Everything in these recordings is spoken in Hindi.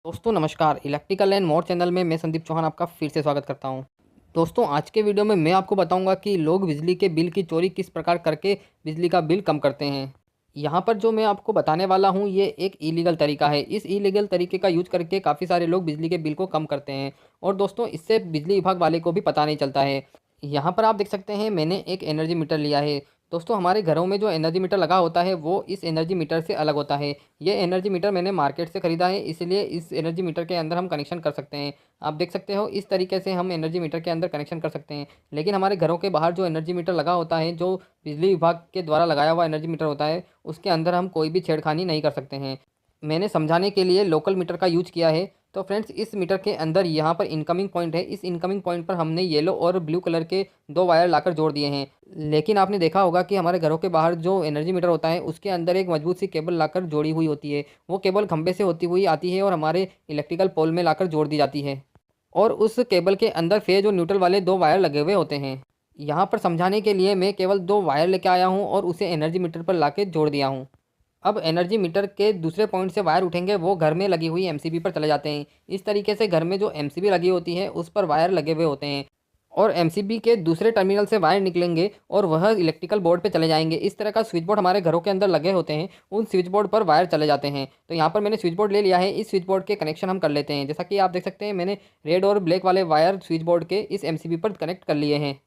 दोस्तों नमस्कार। इलेक्ट्रिकल एंड मोर चैनल में मैं संदीप चौहान आपका फिर से स्वागत करता हूं। दोस्तों आज के वीडियो में मैं आपको बताऊंगा कि लोग बिजली के बिल की चोरी किस प्रकार करके बिजली का बिल कम करते हैं। यहां पर जो मैं आपको बताने वाला हूं ये एक इलीगल तरीका है। इस इलीगल तरीके का यूज करके काफ़ी सारे लोग बिजली के बिल को कम करते हैं और दोस्तों इससे बिजली विभाग वाले को भी पता नहीं चलता है। यहाँ पर आप देख सकते हैं मैंने एक एनर्जी मीटर लिया है। दोस्तों हमारे घरों में जो एनर्जी मीटर लगा होता है वो इस एनर्जी मीटर से अलग होता है। ये एनर्जी मीटर मैंने मार्केट से ख़रीदा है, इसलिए इस एनर्जी मीटर के अंदर हम कनेक्शन कर सकते हैं। आप देख सकते हो इस तरीके से हम एनर्जी मीटर के अंदर कनेक्शन कर सकते हैं। लेकिन हमारे घरों के बाहर जो एनर्जी मीटर लगा होता है, जो बिजली विभाग के द्वारा लगाया हुआ एनर्जी मीटर होता है, उसके अंदर हम कोई भी छेड़खानी नहीं कर सकते हैं। मैंने समझाने के लिए लोकल मीटर का यूज किया है। तो फ्रेंड्स इस मीटर के अंदर यहाँ पर इनकमिंग पॉइंट है। इस इनकमिंग पॉइंट पर हमने येलो और ब्लू कलर के दो वायर लाकर जोड़ दिए हैं। लेकिन आपने देखा होगा कि हमारे घरों के बाहर जो एनर्जी मीटर होता है उसके अंदर एक मजबूत सी केबल लाकर जोड़ी हुई होती है। वो केबल खंभे से होती हुई आती है और हमारे इलेक्ट्रिकल पोल में लाकर जोड़ दी जाती है। और उस केबल के अंदर फेज और न्यूट्रल वाले दो वायर लगे हुए होते हैं। यहाँ पर समझाने के लिए मैं केवल दो वायर लेके आया हूँ और उसे एनर्जी मीटर पर ला जोड़ दिया हूँ। अब एनर्जी मीटर के दूसरे पॉइंट से वायर उठेंगे, वो घर में लगी हुई एमसीबी पर चले जाते हैं। इस तरीके से घर में जो एमसीबी लगी होती है उस पर वायर लगे हुए होते हैं और एमसीबी के दूसरे टर्मिनल से वायर निकलेंगे और वह इलेक्ट्रिकल बोर्ड पे चले जाएंगे। इस तरह का स्विच बोर्ड हमारे घरों के अंदर लगे होते हैं, उन स्विच बोर्ड पर वायर चले जाते हैं। तो यहाँ पर मैंने स्विच बोर्ड ले लिया है। इस स्विच बोर्ड के कनेक्शन हम कर लेते हैं। जैसा कि आप देख सकते हैं मैंने रेड और ब्लैक वाले वायर स्विच बोर्ड के इस एमसीबी पर कनेक्ट कर लिए हैं।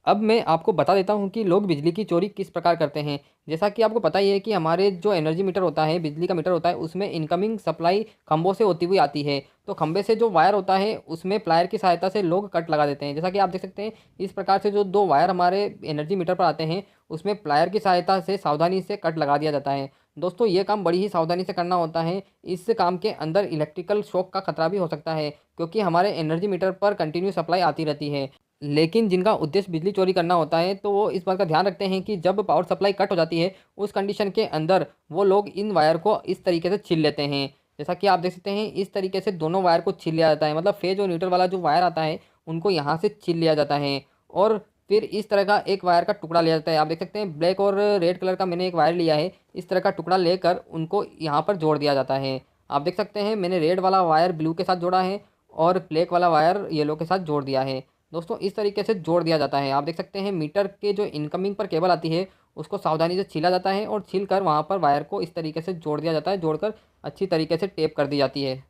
अब मैं आपको बता देता हूँ कि लोग बिजली की चोरी किस प्रकार करते हैं। जैसा कि आपको पता ही है कि हमारे जो एनर्जी मीटर होता है, बिजली का मीटर होता है, उसमें इनकमिंग सप्लाई खंभों से होती हुई आती है। तो खंभे से जो वायर होता है उसमें प्लायर की सहायता से लोग कट लगा देते हैं। जैसा कि आप देख सकते हैं इस प्रकार से जो दो वायर हमारे एनर्जी मीटर पर आते हैं उसमें प्लायर की सहायता से सावधानी से कट लगा दिया जाता है। दोस्तों ये काम बड़ी ही सावधानी से करना होता है। इस काम के अंदर इलेक्ट्रिकल शॉक का खतरा भी हो सकता है, क्योंकि हमारे एनर्जी मीटर पर कंटिन्यू सप्लाई आती रहती है। लेकिन जिनका उद्देश्य बिजली चोरी करना होता है तो वो इस बात का ध्यान रखते हैं कि जब पावर सप्लाई कट हो जाती है उस कंडीशन के अंदर वो लोग इन वायर को इस तरीके से छील लेते हैं। जैसा कि आप देख सकते हैं इस तरीके से दोनों वायर को छील लिया जाता है, मतलब फेज और न्यूट्रल वाला जो वायर आता है उनको यहाँ से छील लिया जाता है और फिर इस तरह का एक वायर का टुकड़ा लिया जाता है। आप देख सकते हैं ब्लैक और रेड कलर का मैंने एक वायर लिया है। इस तरह का टुकड़ा लेकर उनको यहाँ पर जोड़ दिया जाता है। आप देख सकते हैं मैंने रेड वाला वायर ब्लू के साथ जोड़ा है और ब्लैक वाला वायर येलो के साथ जोड़ दिया है। दोस्तों इस तरीके से जोड़ दिया जाता है। आप देख सकते हैं मीटर के जो इनकमिंग पर केबल आती है उसको सावधानी से छीला जाता है और छील कर वहाँ पर वायर को इस तरीके से जोड़ दिया जाता है, जोड़कर अच्छी तरीके से टेप कर दी जाती है।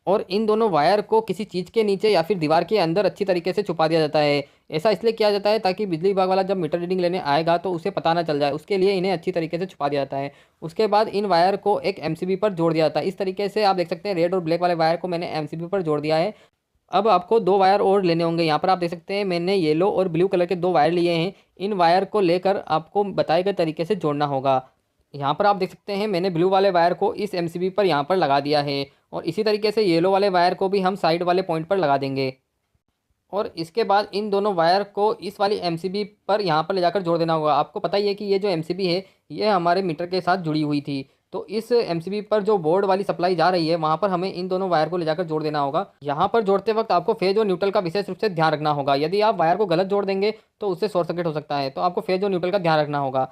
और इन दोनों वायर को किसी चीज़ के नीचे या फिर दीवार के अंदर अच्छी तरीके से छुपा दिया जाता है। ऐसा इसलिए किया जाता है ताकि बिजली विभाग वाला जब मीटर रीडिंग लेने आएगा तो उसे पता ना चल जाए, उसके लिए इन्हें अच्छी तरीके से छुपा दिया जाता है। उसके बाद इन वायर को एक एमसीबी पर जोड़ दिया जाता है। इस तरीके से आप देख सकते हैं रेड और ब्लैक वाले वायर को मैंने एमसीबी पर जोड़ दिया है। अब आपको दो वायर और लेने होंगे। यहाँ पर आप देख सकते हैं मैंने येलो और ब्लू कलर के दो वायर लिए हैं। इन वायर को लेकर आपको बताए गए तरीके से जोड़ना होगा। यहाँ पर आप देख सकते हैं मैंने ब्लू वाले वायर को इस एमसीबी पर यहाँ पर लगा दिया है और इसी तरीके से येलो वाले वायर को भी हम साइड वाले पॉइंट पर लगा देंगे। और इसके बाद इन दोनों वायर को इस वाली एमसीबी पर यहाँ पर ले जाकर जोड़ देना होगा। आपको पता ही है कि ये जो एमसीबी है ये हमारे मीटर के साथ जुड़ी हुई थी। तो इस एमसीबी पर जो बोर्ड वाली सप्लाई जा रही है वहाँ पर हमें इन दोनों वायर को ले जाकर जोड़ देना होगा। यहाँ पर जोड़ते वक्त आपको फेज और न्यूट्रल का विशेष रूप से ध्यान रखना होगा। यदि आप वायर को गलत जोड़ देंगे तो उससे शॉर्ट सर्किट हो सकता है, तो आपको फेज और न्यूट्रल का ध्यान रखना होगा।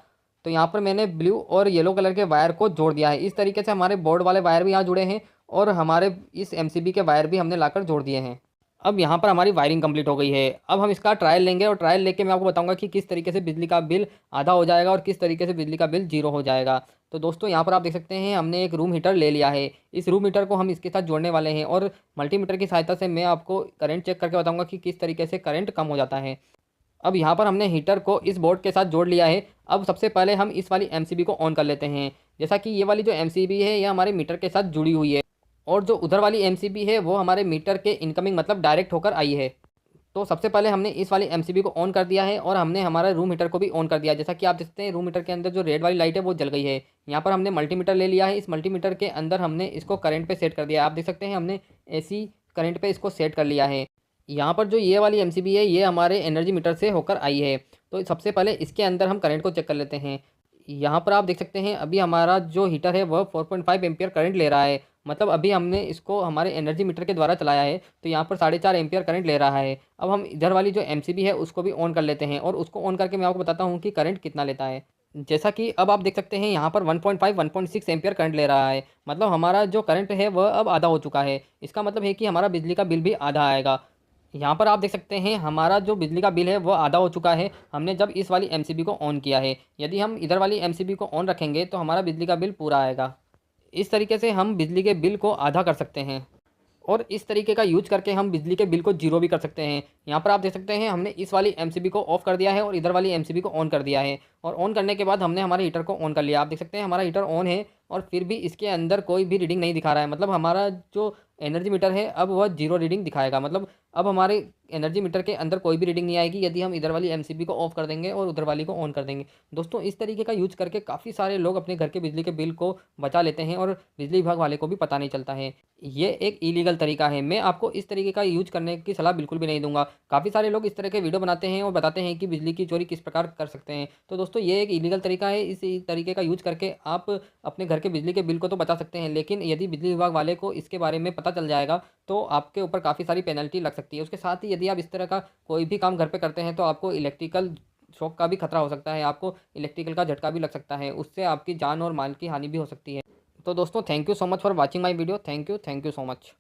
तो यहाँ पर मैंने ब्लू और येलो कलर के वायर को जोड़ दिया है। इस तरीके से हमारे बोर्ड वाले वायर भी यहाँ जुड़े हैं और हमारे इस एमसीबी के वायर भी हमने लाकर जोड़ दिए हैं। अब यहाँ पर हमारी वायरिंग कंप्लीट हो गई है। अब हम इसका ट्रायल लेंगे और ट्रायल लेके मैं आपको बताऊंगा कि किस तरीके से बिजली का बिल आधा हो जाएगा और किस तरीके से बिजली का बिल जीरो हो जाएगा। तो दोस्तों यहाँ पर आप देख सकते हैं हमने एक रूम हीटर ले लिया है। इस रूम हीटर को हम इसके साथ जोड़ने वाले हैं और मल्टीमीटर की सहायता से मैं आपको करंट चेक करके बताऊँगा कि किस तरीके से करंट कम हो जाता है। अब यहाँ पर हमने हीटर को इस बोर्ड के साथ जोड़ लिया है। अब सबसे पहले हम इस वाली एमसीबी को ऑन कर लेते हैं। जैसा कि ये वाली जो एमसीबी है ये हमारे मीटर के साथ जुड़ी हुई है और जो उधर वाली एमसीबी है वो हमारे मीटर के इनकमिंग मतलब डायरेक्ट होकर आई है। तो सबसे पहले हमने इस वाली एमसीबी को ऑन कर दिया है और हमने हमारा रूम हीटर को भी ऑन कर दिया। जैसा कि आप देखते हैं रूम हीटर के अंदर जो रेड वाली लाइट है वो जल गई है। यहाँ पर हमने मल्टीमीटर ले लिया है। इस मल्टीमीटर के अंदर हमने इसको करंट पे सेट कर दिया है। आप देख सकते हैं हमने एसी करंट पे इसको सेट कर लिया है। यहाँ पर जो ये वाली एमसीबी है ये हमारे एनर्जी मीटर से होकर आई है। तो सबसे पहले इसके अंदर हम करंट को चेक कर लेते हैं। यहाँ पर आप देख सकते हैं अभी हमारा जो हीटर है वह 4.5 एम्पियर करंट ले रहा है। मतलब अभी हमने इसको हमारे एनर्जी मीटर के द्वारा चलाया है तो यहाँ पर 4.5 एम्पियर करंट ले रहा है। अब हम इधर वाली जो एमसीबी है उसको भी ऑन कर लेते हैं और उसको ऑन करके मैं आपको बताता हूँ कि करंट कितना लेता है। जैसा कि अब आप देख सकते हैं यहाँ पर 1.5 1.6 एम्पीयर करंट ले रहा है। मतलब हमारा जो करंट है वह अब आधा हो चुका है। इसका मतलब है कि हमारा बिजली का बिल भी आधा आएगा। यहाँ पर आप देख सकते हैं हमारा जो बिजली का बिल है वह आधा हो चुका है, हमने जब इस वाली एमसीबी को ऑन किया है। यदि हम इधर वाली एमसीबी को ऑन रखेंगे तो हमारा बिजली का बिल पूरा आएगा। इस तरीके से हम बिजली के बिल को आधा कर सकते हैं और इस तरीके का यूज करके हम बिजली के बिल को जीरो भी कर सकते हैं। यहाँ पर आप देख सकते हैं हमने इस वाली एमसीबी को ऑफ कर दिया है और इधर वाली एमसीबी को ऑन कर दिया है, और ऑन करने के बाद हमने हमारे हीटर को ऑन कर लिया। आप देख सकते हैं हमारा हीटर ऑन है और फिर भी इसके अंदर कोई भी रीडिंग नहीं दिखा रहा है। मतलब हमारा जो एनर्जी मीटर है अब वह जीरो रीडिंग दिखाएगा। मतलब अब हमारे एनर्जी मीटर के अंदर कोई भी रीडिंग नहीं आएगी यदि हम इधर वाली एमसीबी को ऑफ कर देंगे और उधर वाली को ऑन कर देंगे। दोस्तों, इस तरीके का यूज करके काफ़ी सारे लोग अपने घर के बिजली के बिल को बचा लेते हैं और बिजली विभाग वाले को भी पता नहीं चलता है। ये एक इलीगल तरीका है। मैं आपको इस तरीके का यूज करने की सलाह बिल्कुल भी नहीं दूंगा। काफ़ी सारे लोग इस तरह के वीडियो बनाते हैं और बताते हैं कि बिजली की चोरी किस प्रकार कर सकते हैं। तो दोस्तों, ये एक इलीगल तरीका है। इस तरीके का यूज करके आप अपने घर के बिजली के बिल को तो बचा सकते हैं, लेकिन यदि बिजली विभाग वाले को इसके बारे में पता चल जाएगा तो आपके ऊपर काफ़ी सारी पेनल्टी लग सकती है। उसके साथ ही यदि आप इस तरह का कोई भी काम घर पे करते हैं तो आपको इलेक्ट्रिकल शॉक का भी खतरा हो सकता है, आपको इलेक्ट्रिकल का झटका भी लग सकता है, उससे आपकी जान और माल की हानि भी हो सकती है। तो दोस्तों, thank you so much for watching my video. Thank you so much.